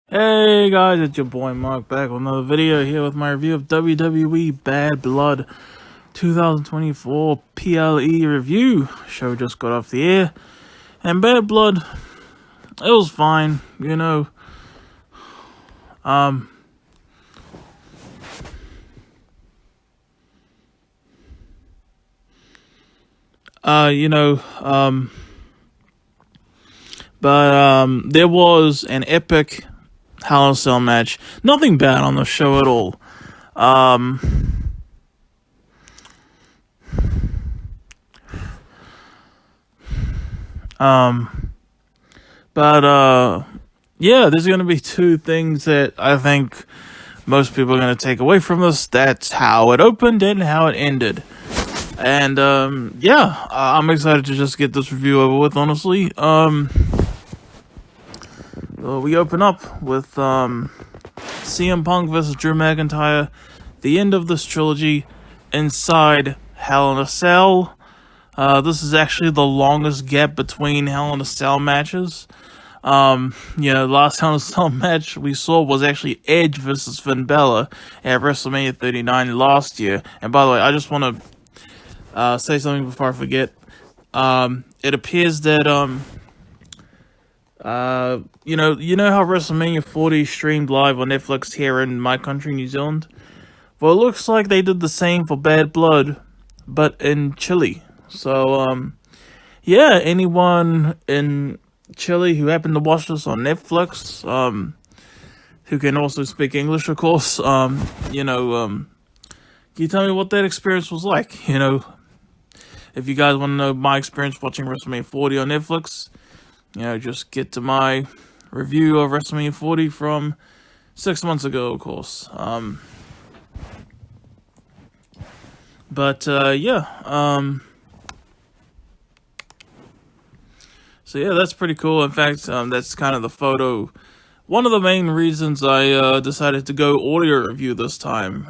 Hey guys, it's your boy Mark back with another video here with my review of WWE Bad Blood 2024 PLE review. Show just got off the air, and Bad Blood, it was fine, you know. Um, you know, there was an epic Hell in a Cell match. Nothing bad on the show at all. Yeah, there's going to be two things that I think most people are going to take away from this. That's how it opened and how it ended. And, I'm excited to just get this review over with, honestly. We open up with, CM Punk versus Drew McIntyre, the end of this trilogy, inside Hell in a Cell. This is actually the longest gap between Hell in a Cell matches. The last Hell in a Cell match we saw was actually Edge versus Finn Balor at WrestleMania 39 last year. And by the way, I just want to say something before I forget. It appears that you know how WrestleMania 40 streamed live on Netflix here in my country, New Zealand? Well, it looks like they did the same for Bad Blood, but in Chile. So, anyone in Chile who happened to watch this on Netflix, who can also speak English, of course, can you tell me what that experience was like? If you guys want to know my experience watching WrestleMania 40 on Netflix, just get to my review of WrestleMania 40 from 6 months ago, of course. So that's pretty cool. In fact, that's kind of the photo. One of the main reasons I decided to go audio review this time.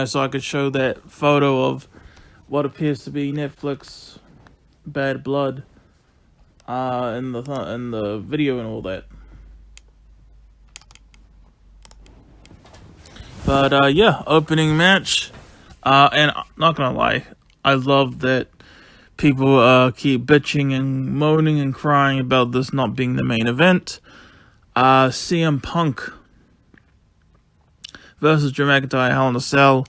So I could show that photo of what appears to be Netflix Bad Blood in the video and all that. But opening match, and I'm not gonna lie, I love that people keep bitching and moaning and crying about this not being the main event. CM Punk versus Drew McIntyre, Hell in a Cell.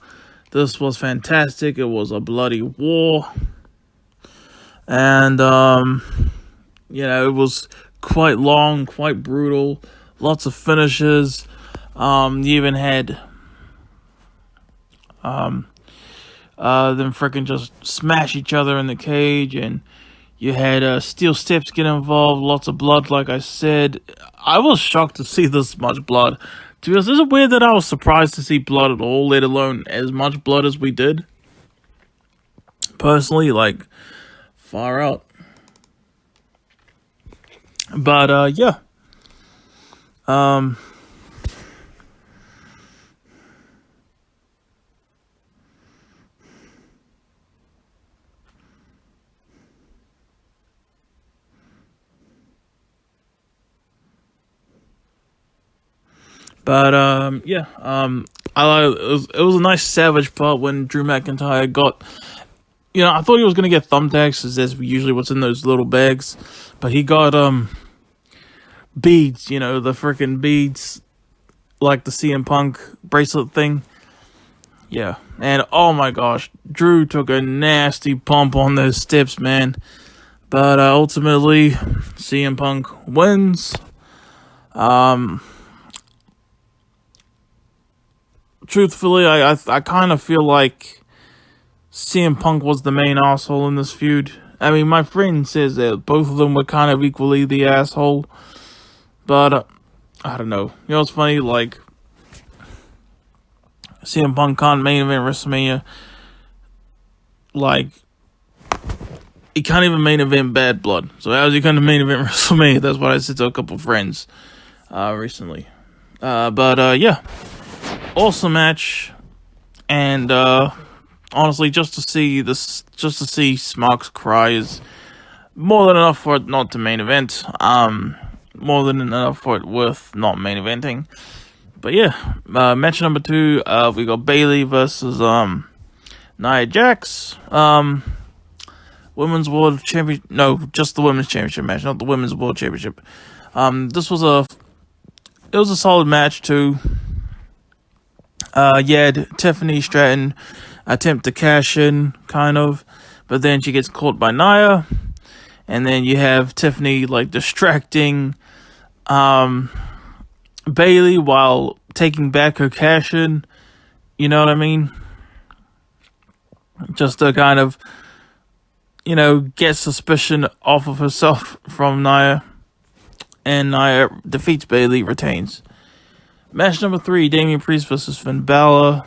This was fantastic. It was a bloody war. And, it was quite long, quite brutal. Lots of finishes. You even had them freaking just smash each other in the cage, and you had steel steps get involved, lots of blood, like I said. I was shocked to see this much blood. To be honest, is it weird that I was surprised to see blood at all, let alone as much blood as we did? Personally, far out. But, it was a nice savage part when Drew McIntyre got, I thought he was gonna get thumbtacks, as that's usually what's in those little bags, but he got beads, the freaking beads, like the CM Punk bracelet thing. Yeah, and oh my gosh, Drew took a nasty bump on those steps, man. But ultimately, CM Punk wins. Truthfully, I kind of feel like CM Punk was the main asshole in this feud. I mean, my friend says that both of them were kind of equally the asshole. But, I don't know. You know what's funny? CM Punk can't main event WrestleMania. He can't even main event Bad Blood. So how's he going to main event WrestleMania? That's what I said to a couple friends recently. awesome match, and honestly, just to see Smarks cry is more than enough for it not to main event. More than enough for it worth not main eventing. But yeah, match number 2, we got Bayley versus Nia Jax. Women's World Championship. No, just the Women's Championship match, not the Women's World Championship. This was a solid match too. You had Tiffany Stratton attempt to cash in, kind of, but then she gets caught by Nia, and then you have Tiffany like distracting Bayley while taking back her cash in. You know what I mean? Just to kind of, get suspicion off of herself from Nia. And Nia defeats Bayley, retains. Match number 3, Damian Priest versus Finn Balor.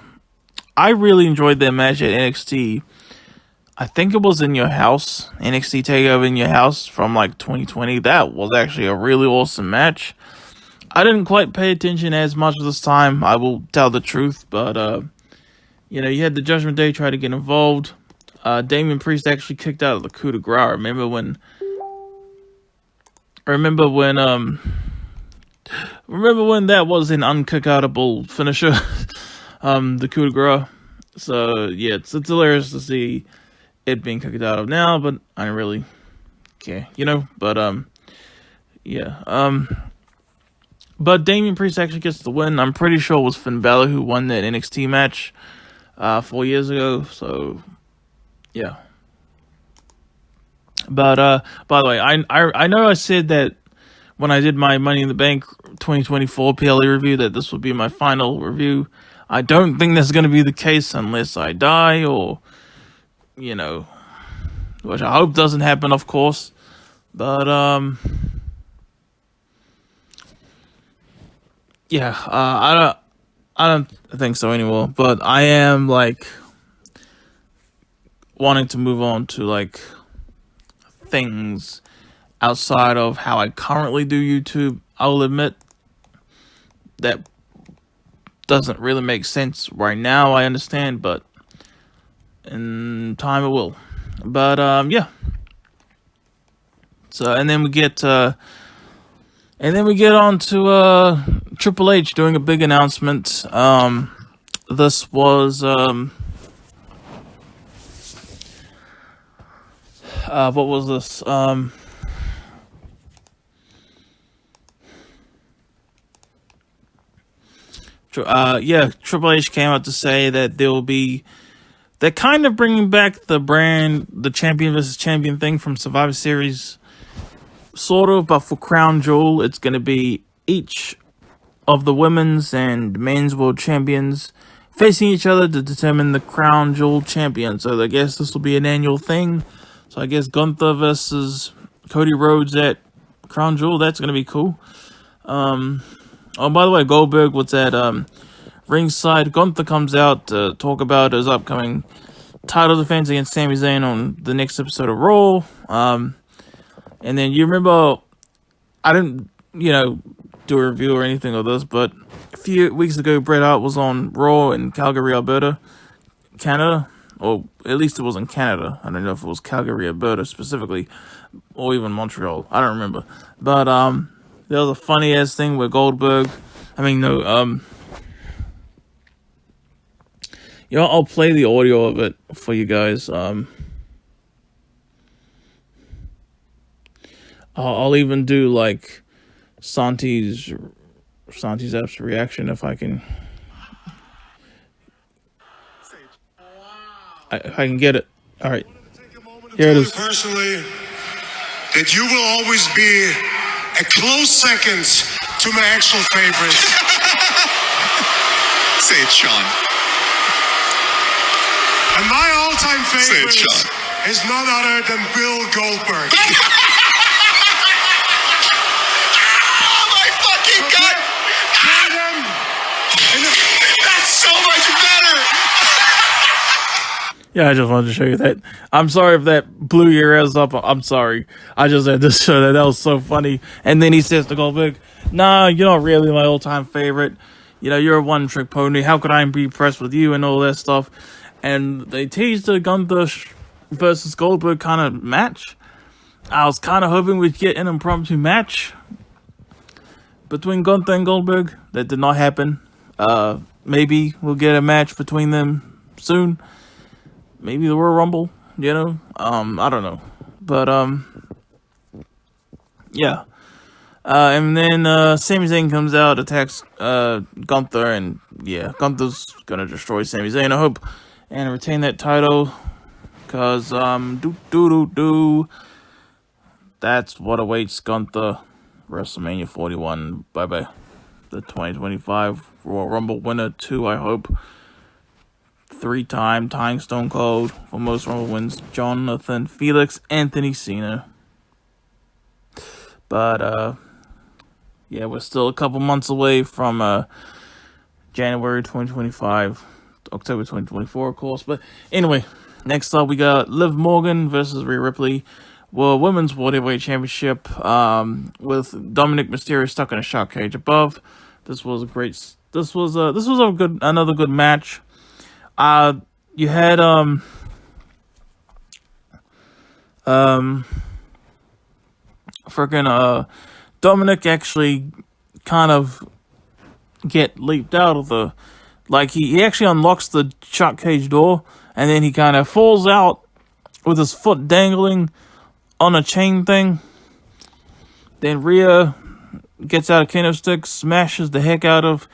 I really enjoyed that match at NXT. I think it was in your house. NXT TakeOver in your house from like 2020. That was actually a really awesome match. I didn't quite pay attention as much this time, I will tell the truth. But, you had the Judgment Day try to get involved. Damian Priest actually kicked out of the coup de grace. Remember when that was an unkick-outable finisher, the coup de grace. So yeah, it's hilarious to see it being kicked out of now, but I don't really care, But yeah. But Damian Priest actually gets the win. I'm pretty sure it was Finn Balor who won that NXT match 4 years ago. So yeah. But by the way, I know I said that when I did my Money in the Bank 2024 PLE review that this would be my final review. I don't think that's going to be the case unless I die or, which I hope doesn't happen, of course. But yeah, I don't think so anymore. But I am like wanting to move on to like things outside of how I currently do YouTube. I'll admit that doesn't really make sense right now, I understand, but in time it will. But yeah. So and then we get on to Triple H doing a big announcement. This was what was this? Triple H came out to say that they're kind of bringing back the champion versus champion thing from Survivor Series, sort of, but for Crown Jewel, it's going to be each of the women's and men's world champions facing each other to determine the Crown Jewel champion. So I guess this will be an annual thing. So I guess Gunther versus Cody Rhodes at Crown Jewel, that's going to be cool. Oh, by the way, Goldberg was at ringside. Gunther comes out to talk about his upcoming title defense against Sami Zayn on the next episode of Raw. And then you remember, I didn't, do a review or anything of this, but a few weeks ago, Bret Hart was on Raw in Calgary, Alberta, Canada. Or at least it was in Canada. I don't know if it was Calgary, Alberta specifically, or even Montreal. I don't remember. But there was a funny ass thing where Goldberg. I'll play the audio of it for you guys. I'll even do like Santi's app's reaction if I can. If I can get it. All right. Here it is. Personally, that you will always be a close second to my actual favorite. Say it, Sean. And my all-time favorite is none other than Bill Goldberg. Oh my fucking god! That's so much better! Yeah, I just wanted to show you that. I'm sorry if that blew your ears up. I'm sorry. I just had to show that. That was so funny. And then he says to Goldberg, "Nah, you're not really my all-time favorite. you know, you're a one-trick pony. How could I be impressed with you and all that stuff? And they teased the Gunther versus Goldberg kind of match. I was kind of hoping we'd get an impromptu match between Gunther and Goldberg. That did not happen. Maybe we'll get a match between them soon. Maybe the Royal Rumble, you know? I don't know. But, yeah. And then Sami Zayn comes out, attacks Gunther, and yeah, Gunther's gonna destroy Sami Zayn, I hope, and retain that title. Cause that's what awaits Gunther. WrestleMania 41. Bye-bye. The 2025 Royal Rumble winner too, I hope. 3-time tying Stone Cold for most Rumble wins. Jonathan Felix, Anthony Cena. But yeah, we're still a couple months away from January 2025, October 2024, of course. But anyway, next up we got Liv Morgan versus Rhea Ripley. Well, Women's World Heavyweight Championship with Dominic Mysterio stuck in a shark cage above. This was a great. This was another good match. You had Dominic actually kind of get leaped out of the, like he actually unlocks the shark cage door, and then he kind of falls out with his foot dangling on a chain thing. Then Rhea gets out a kendo stick, smashes the heck out of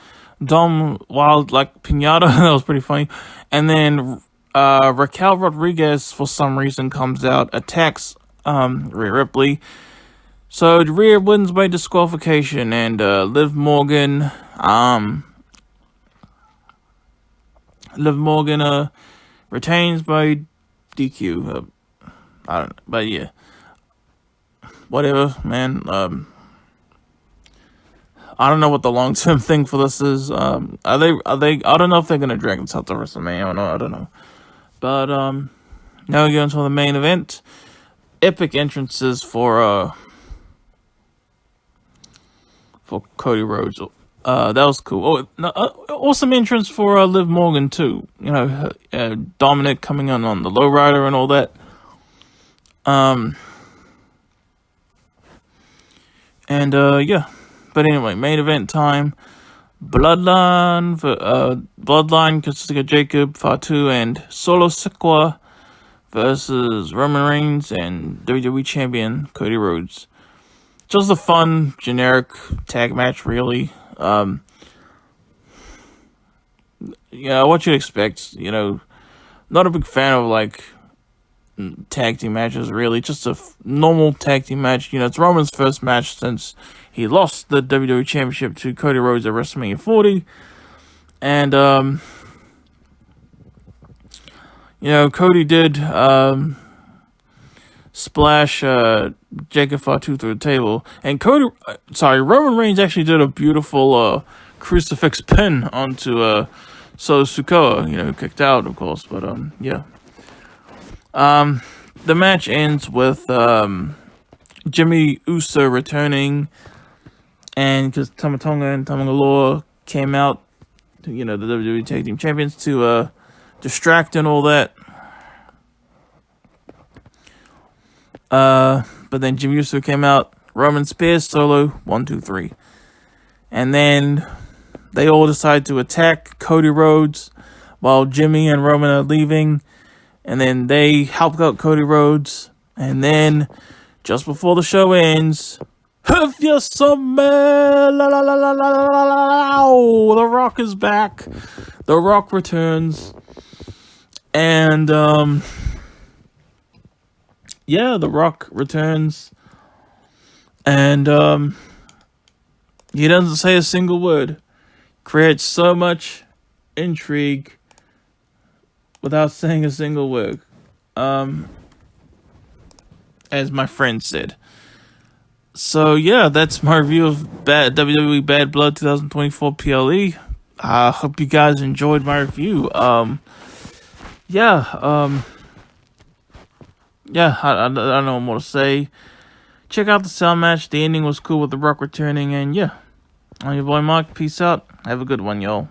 Dom while like pinata. That was pretty funny. And then Raquel Rodriguez for some reason comes out, attacks Rhea Ripley. So Rhea wins by disqualification, and Liv Morgan retains by DQ. I don't know, but yeah, whatever, man. I don't know what the long-term thing for this is. Are they? I don't know if they're gonna drag this out to WrestleMania or not. I don't know. But now we go into the main event. Epic entrances for Cody Rhodes. That was cool. Oh, no, awesome entrance for Liv Morgan too. You know, Dominic coming on the lowrider and all that. Yeah. But anyway, main event time. Bloodline consisting of Jacob Fatu and Solo Sikoa versus Roman Reigns and WWE Champion Cody Rhodes. Just a fun, generic tag match, really. What you'd expect. You know, not a big fan of like tag team matches, really. Just a normal tag team match. You know, it's Roman's first match since he lost the WWE Championship to Cody Rhodes at WrestleMania 40. And, Cody did splash Jacob Fatu through the table. And Roman Reigns actually did a beautiful crucifix pin onto Solo Sikoa, who kicked out, of course. But, yeah. The match ends with Jimmy Uso returning, and because Tama Tonga and Tama Galore came out, the WWE Tag Team Champions, to distract and all that. But then Jimmy Uso came out, Roman Spears, Solo, 1, 2, 3. And then they all decide to attack Cody Rhodes while Jimmy and Roman are leaving. And then they help out Cody Rhodes. And then, just before the show ends, if you smell, The Rock is back. The Rock returns. And, The Rock returns. And, he doesn't say a single word. Creates so much intrigue without saying a single word. As my friend said. So yeah, that's my review of WWE Bad Blood 2024 PLE. I hope you guys enjoyed my review. I don't know what more to say. Check out the sound match. The ending was cool with The Rock returning, and yeah. I'm your boy Mark. Peace out. Have a good one, y'all.